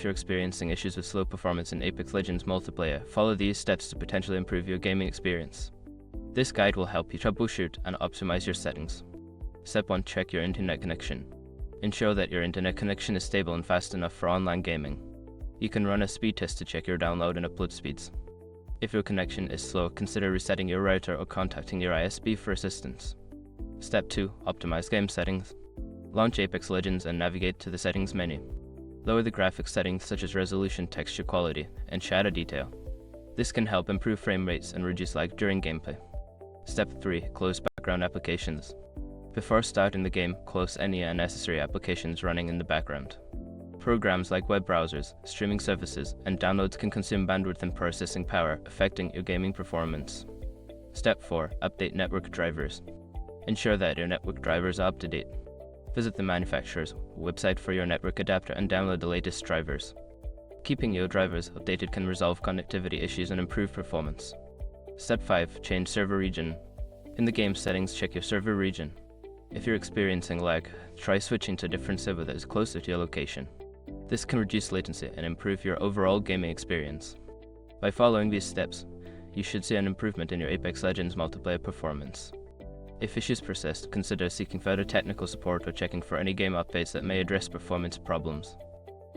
you're experiencing issues with slow performance in Apex Legends multiplayer, follow these steps to potentially improve your gaming experience. This guide will help you troubleshoot and optimize your settings. Step 1. Check your internet connection. Ensure that your internet connection is stable and fast enough for online gaming. You can run a speed test to check your download and upload speeds. If your connection is slow, consider resetting your router or contacting your ISP for assistance. Step 2. Optimize game settings. Launch Apex Legends and navigate to the settings menu. Lower the graphics settings such as resolution, texture quality, and shadow detail. This can help improve frame rates and reduce lag during gameplay. Step 3. Close background applications. Before starting the game, close any unnecessary applications running in the background. Programs like web browsers, streaming services, and downloads can consume bandwidth and processing power, affecting your gaming performance. Step 4. Update network drivers. Ensure that your network drivers are up to date. Visit the manufacturer's website for your network adapter and download the latest drivers. Keeping your drivers updated can resolve connectivity issues and improve performance. Step 5. Change server region. In the game settings, check your server region. If you're experiencing lag, try switching to a different server that is closer to your location. This can reduce latency and improve your overall gaming experience. By following these steps, you should see an improvement in your Apex Legends multiplayer performance. If issues persist, consider seeking further technical support or checking for any game updates that may address performance problems.